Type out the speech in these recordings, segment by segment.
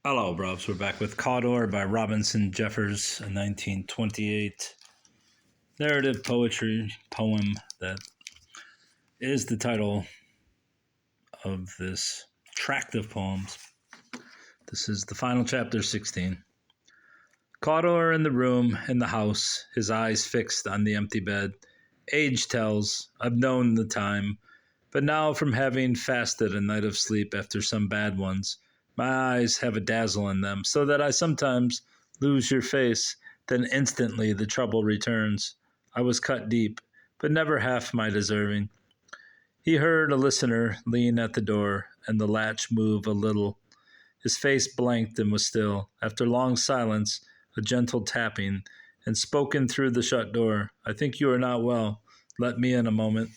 Hello, bros. We're back with Cawdor by Robinson Jeffers, a 1928 narrative poetry poem that is the title of this tract of poems. This is the final chapter, 16. Cawdor in the room, in the house, his eyes fixed on the empty bed. Age tells, I've known the time, but now from having fasted a night of sleep after some bad ones, my eyes have a dazzle in them, so that I sometimes lose your face, then instantly the trouble returns. I was cut deep, but never half my deserving. He heard a listener lean at the door, and the latch move a little. His face blanked and was still. After long silence, a gentle tapping, and spoken through the shut door. I think you are not well. Let me in a moment.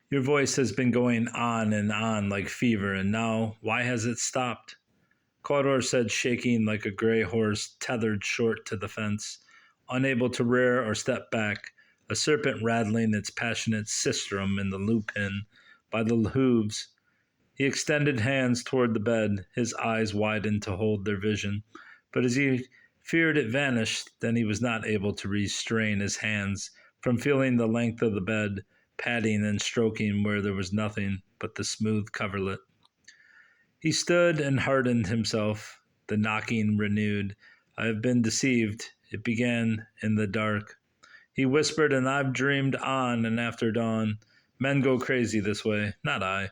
Your voice has been going on and on like fever, and now, why has it stopped? Cawdor said, shaking like a gray horse tethered short to the fence, unable to rear or step back, a serpent rattling its passionate sistrum in the lupin by the hooves. He extended hands toward the bed, his eyes widened to hold their vision, but as he feared it vanished, then he was not able to restrain his hands from feeling the length of the bed, patting and stroking where there was nothing but the smooth coverlet. He stood and hardened himself. The knocking renewed. I have been deceived. It began in the dark. He whispered, and I've dreamed on and after dawn. Men go crazy this way, not I.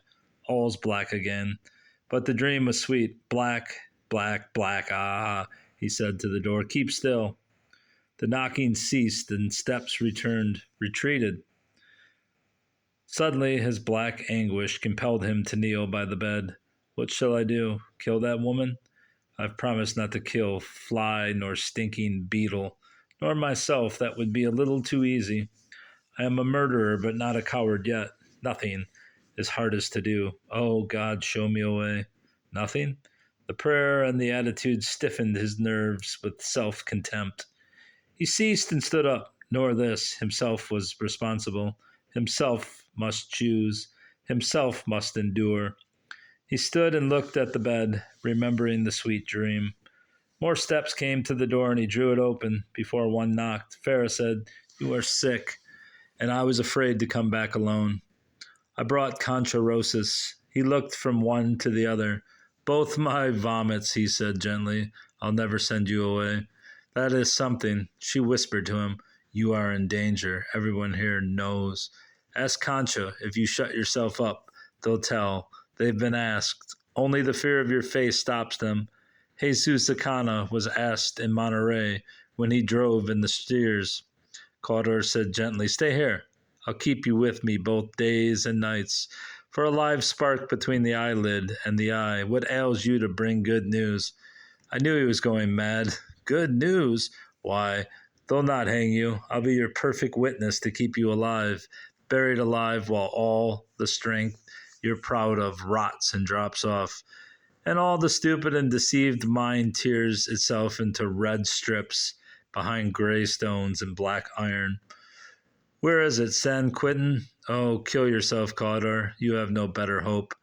All's black again. But the dream was sweet. Black, black, black. Ah, he said to the door. Keep still. The knocking ceased and steps retreated. Suddenly his black anguish compelled him to kneel by the bed. What shall I do? Kill that woman? I've promised not to kill fly nor stinking beetle, nor myself. That would be a little too easy. I am a murderer, but not a coward yet. Nothing is hardest to do. Oh, God, show me a way. Nothing? The prayer and the attitude stiffened his nerves with self-contempt. He ceased and stood up. Nor this. Himself was responsible. Himself must choose. Himself must endure. He stood and looked at the bed, remembering the sweet dream. More steps came to the door, and he drew it open before one knocked. Farah said, You are sick, and I was afraid to come back alone. I brought concha rosas. He looked from one to the other. Both my vomits, he said gently. I'll never send you away. That is something. She whispered to him, You are in danger. Everyone here knows. Ask Concha if you shut yourself up. They'll tell. They've been asked. Only the fear of your face stops them. Jesus Akana was asked in Monterey when he drove in the steers. Cawdor said gently, Stay here. I'll keep you with me both days and nights. For a live spark between the eyelid and the eye. What ails you to bring good news? I knew he was going mad. Good news? Why, they'll not hang you. I'll be your perfect witness to keep you alive, buried alive while all the strength you're proud of rots and drops off, and all the stupid and deceived mind tears itself into red strips behind gray stones and black iron. Where is it, San Quentin? Oh, kill yourself, Cawdor. You have no better hope.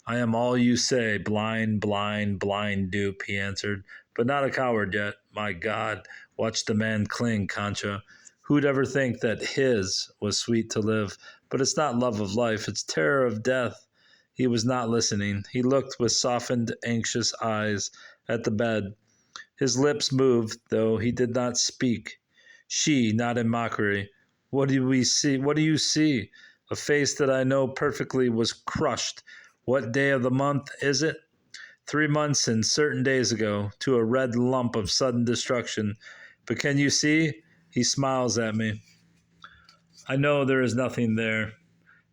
I am all you say, blind, blind, blind dupe, he answered, but not a coward yet. My God, watch the man cling, Concha. Who'd ever think that his was sweet to live? But it's not love of life, it's terror of death. He was not listening. He looked with softened, anxious eyes at the bed. His lips moved, though he did not speak. She, not in mockery. What do we see? What do you see? A face that I know perfectly was crushed. What day of the month is it? 3 months and certain days ago, to a red lump of sudden destruction. But can you see? He smiles at me. I know there is nothing there.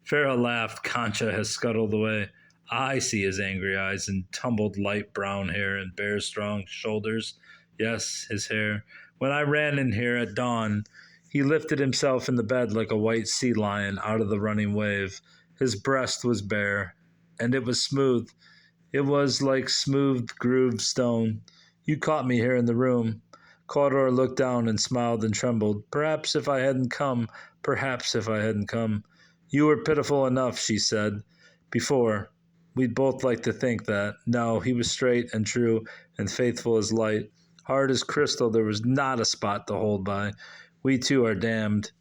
Farah laughed. Concha has scuttled away. I see his angry eyes and tumbled light brown hair and bare strong shoulders. Yes, his hair. When I ran in here at dawn, he lifted himself in the bed like a white sea lion out of the running wave. His breast was bare, and it was smooth. It was like smooth grooved stone. You caught me here in the room. Cawdor looked down and smiled and trembled. Perhaps if I hadn't come, perhaps if I hadn't come. You were pitiful enough, she said, before. We'd both like to think that. No, he was straight and true and faithful as light. Hard as crystal, there was not a spot to hold by. We two are damned.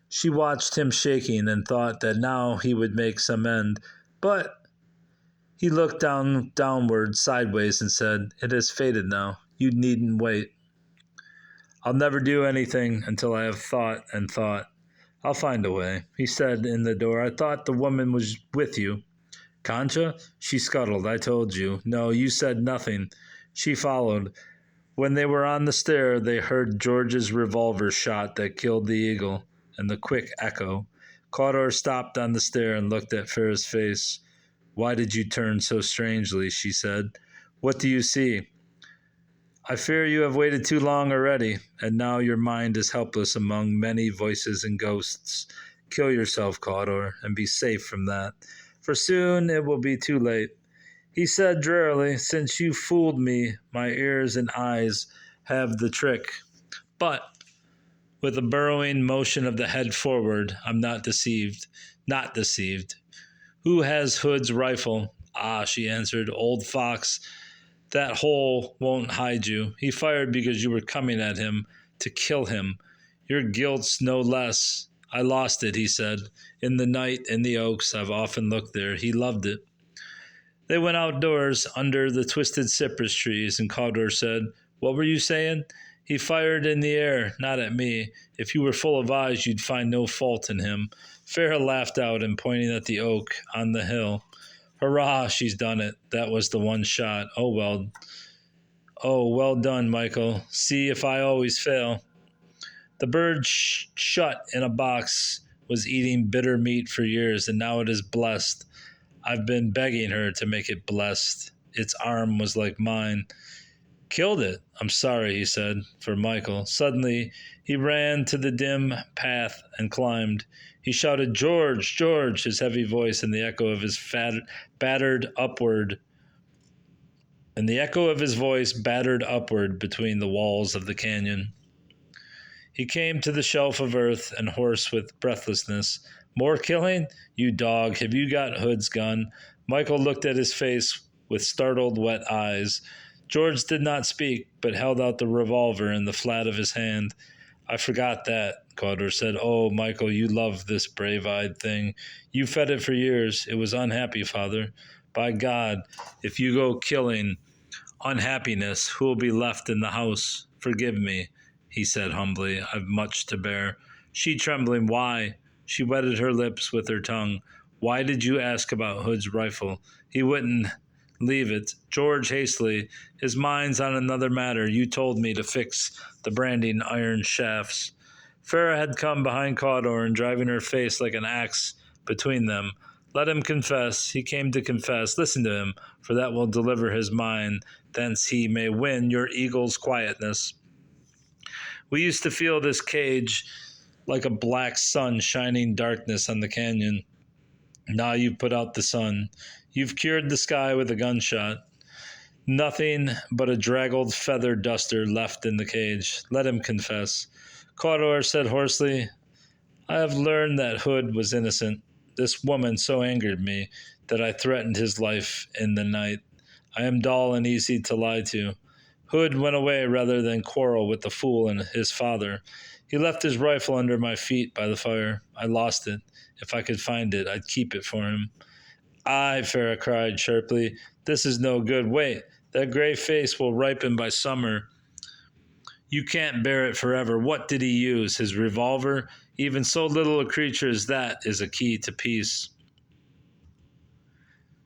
She watched him shaking and thought that now he would make some end. But he looked downward, sideways, and said, "It has faded now. You needn't wait. I'll never do anything until I have thought and thought. I'll find a way," he said in the door. "I thought the woman was with you." "Concha? She scuttled, I told you. No, you said nothing. She followed. When they were on the stair, they heard George's revolver shot that killed the eagle, and the quick echo. Cawdor stopped on the stair and looked at Farah's face. "Why did you turn so strangely?" she said. "What do you see?" "I fear you have waited too long already, and now your mind is helpless among many voices and ghosts. Kill yourself, Cawdor, and be safe from that, for soon it will be too late." He said drearily, "Since you fooled me, my ears and eyes have the trick. But," with a burrowing motion of the head forward, "I'm not deceived. Not deceived. Who has Hood's rifle?" "Ah," she answered, "old fox. That hole won't hide you. He fired because you were coming at him to kill him. Your guilt's no less." "I lost it," he said. "In the night, in the oaks. I've often looked there. He loved it." They went outdoors under the twisted cypress trees, and Cawdor said, "What were you saying?" "He fired in the air, not at me. If you were full of eyes, you'd find no fault in him." Farah laughed out and pointing at the oak on the hill. "Hurrah, she's done it. That was the one shot. Well done, Michael. See if I always fail." The bird shut in a box was eating bitter meat for years, and now it is blessed. I've been begging her to make it blessed. Its arm was like mine. "Killed it? I'm sorry," he said, for Michael. Suddenly, he ran to the dim path and climbed. He shouted, "George, George," his heavy voice and the echo of his battered upward between the walls of the canyon. He came to the shelf of earth and hoarse with breathlessness. "More killing? You dog, have you got Hood's gun?" Michael looked at his face with startled, wet eyes. George did not speak, but held out the revolver in the flat of his hand. "I forgot that," Cawdor said. "Oh, Michael, you love this brave-eyed thing. You fed it for years. It was unhappy, Father. By God, if you go killing unhappiness, who will be left in the house? Forgive me," he said humbly. "I've much to bear." She trembling, "Why?" She wetted her lips with her tongue. "Why did you ask about Hood's rifle?" "He wouldn't leave it." George hastily, "His mind's on another matter. You told me to fix the branding iron shafts." Farah had come behind Cawdor and driving her face like an axe between them. "Let him confess. He came to confess. Listen to him, for that will deliver his mind. Thence he may win your eagle's quietness. We used to feel this cage like a black sun shining darkness on the canyon. Now you've put out the sun. You've cured the sky with a gunshot. Nothing but a draggled feather duster left in the cage. Let him confess." Cawdor said hoarsely, "I have learned that Hood was innocent. This woman so angered me that I threatened his life in the night. I am dull and easy to lie to. Hood went away rather than quarrel with the fool and his father. He left his rifle under my feet by the fire. I lost it. If I could find it, I'd keep it for him." "Aye," Farah cried sharply. "This is no good. Wait, that gray face will ripen by summer. You can't bear it forever. What did he use? His revolver? Even so little a creature as that is a key to peace."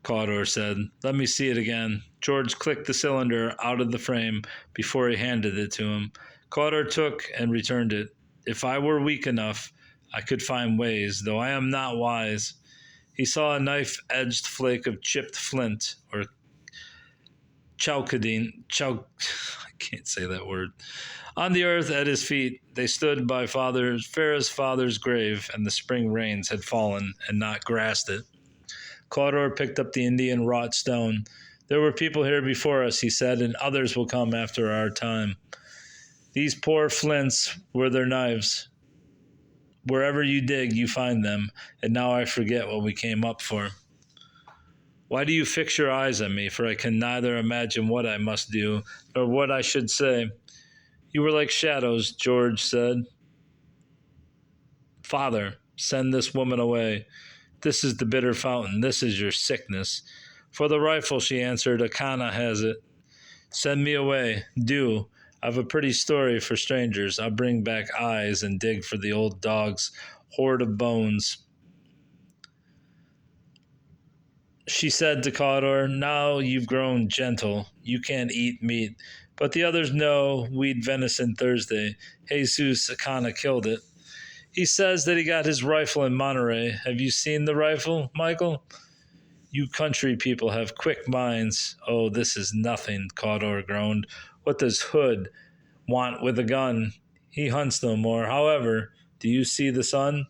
Cawdor said, "Let me see it again." George clicked the cylinder out of the frame before he handed it to him. Cawdor took and returned it. "If I were weak enough, I could find ways, though I am not wise." He saw a knife-edged flake of chipped flint, or I can't say that word. On the earth at his feet, they stood by Farah's father's grave, and the spring rains had fallen and not grassed it. Cawdor picked up the Indian wrought stone. "There were people here before us," he said, "and others will come after our time. These poor flints were their knives. Wherever you dig, you find them, and now I forget what we came up for." Why do you fix your eyes on me? For I can neither imagine what I must do, nor what I should say. You were like shadows, George said. Father, send this woman away. This is the bitter fountain. This is your sickness. For the rifle, she answered, Akana has it. Send me away. Do. I've a pretty story for strangers. I'll bring back eyes and dig for the old dog's hoard of bones. She said to Cawdor, Now you've grown gentle. You can't eat meat. But the others know we'd venison Thursday. Jesus Akana killed it. He says that he got his rifle in Monterey. Have you seen the rifle, Michael? You country people have quick minds. Oh, this is nothing, Cawdor groaned. What does Hood want with a gun? He hunts no more. However, do you see the sun?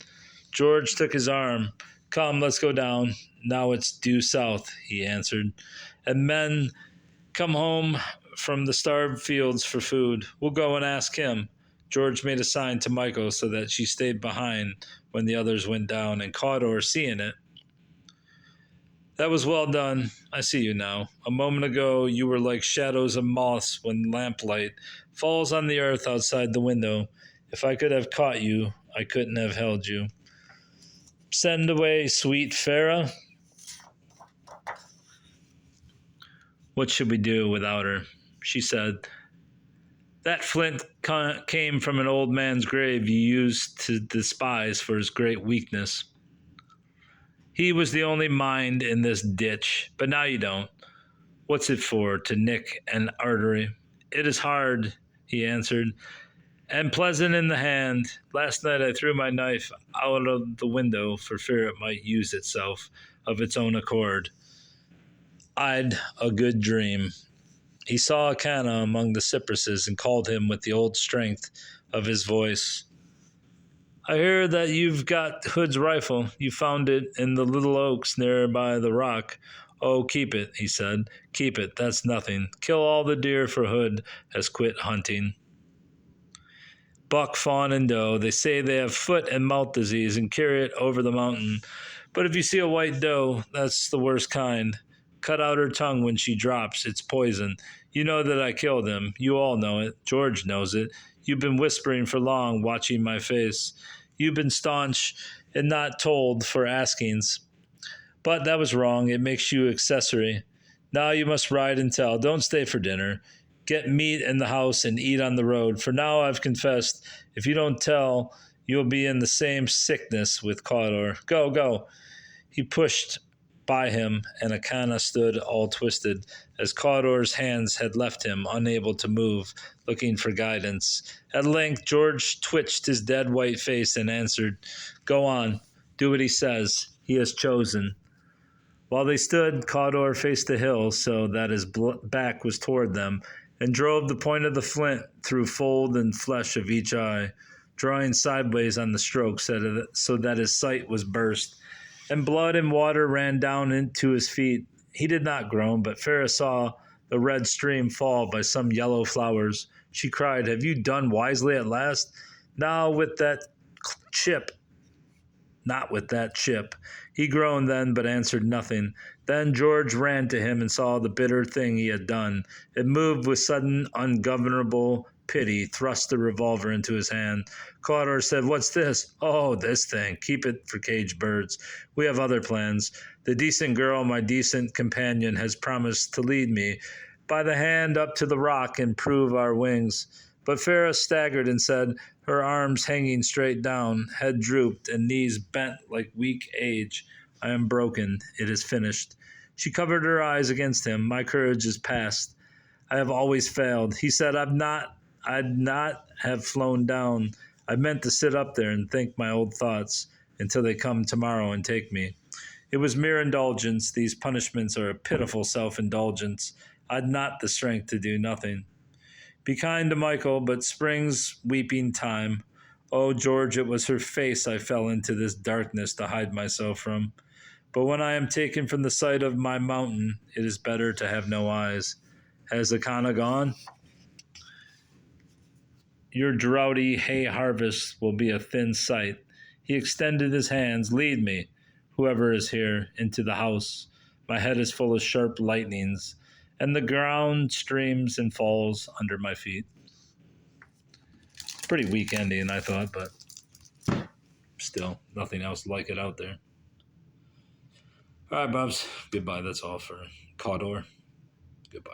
George took his arm. Come, let's go down. Now it's due south, he answered. And men come home from the starved fields for food. We'll go and ask him. George made a sign to Michael so that she stayed behind when the others went down, and Cawdor, seeing it, that was well done. I see you now. A moment ago, you were like shadows of moths when lamplight falls on the earth outside the window. If I could have caught you, I couldn't have held you. Send away sweet Farah. What should we do without her? She said, That flint came from an old man's grave you used to despise for his great weakness. He was the only mind in this ditch, but now you don't. What's it for, to nick an artery? It is hard, he answered, and pleasant in the hand. Last night I threw my knife out of the window for fear it might use itself of its own accord. I'd a good dream. He saw Akana among the cypresses and called him with the old strength of his voice. I hear that you've got Hood's rifle. You found it in the little oaks near by the rock. Oh, keep it, he said. Keep it, that's nothing. Kill all the deer for Hood has quit hunting. Buck, fawn, and doe, they say they have foot and mouth disease and carry it over the mountain. But if you see a white doe, that's the worst kind. Cut out her tongue when she drops. It's poison. You know that I killed him. You all know it. George knows it. You've been whispering for long, watching my face. You've been staunch and not told for askings. But that was wrong. It makes you accessory. Now you must ride and tell. Don't stay for dinner. Get meat in the house and eat on the road. For now I've confessed. If you don't tell, you'll be in the same sickness with Cawdor. Go, go. He pushed by him, and Akana stood all twisted, as Cawdor's hands had left him, unable to move, looking for guidance. At length George twitched his dead white face and answered, Go on, do what he says. He has chosen. While they stood, Cawdor faced the hill so that his back was toward them, and drove the point of the flint through fold and flesh of each eye, drawing sideways on the stroke so that his sight was burst, and blood and water ran down into his feet. He did not groan, but Farah saw the red stream fall by some yellow flowers. She cried, Have you done wisely at last? Now with that chip. Not with that chip. He groaned then, but answered nothing. Then George ran to him and saw the bitter thing he had done. It moved with sudden, ungovernable pity, thrust the revolver into his hand. Cawdor said, What's this? Oh, this thing. Keep it for caged birds. We have other plans. The decent girl, my decent companion, has promised to lead me by the hand up to the rock and prove our wings. But Farah staggered and said, her arms hanging straight down, head drooped, and knees bent like weak age, I am broken. It is finished. She covered her eyes against him. My courage is past. I have always failed. He said, I'd not have flown down. I meant to sit up there and think my old thoughts until they come tomorrow and take me. It was mere indulgence. These punishments are a pitiful self-indulgence. I'd not the strength to do nothing. Be kind to Michael, but spring's weeping time. Oh, George, it was her face I fell into this darkness to hide myself from. But when I am taken from the sight of my mountain, it is better to have no eyes. Has Akana gone? Your droughty hay harvest will be a thin sight. He extended his hands. Lead me, whoever is here, into the house. My head is full of sharp lightnings, and the ground streams and falls under my feet. Pretty weak ending, I thought, but still, nothing else like it out there. All right, Bubs. Goodbye. That's all for Cawdor. Goodbye.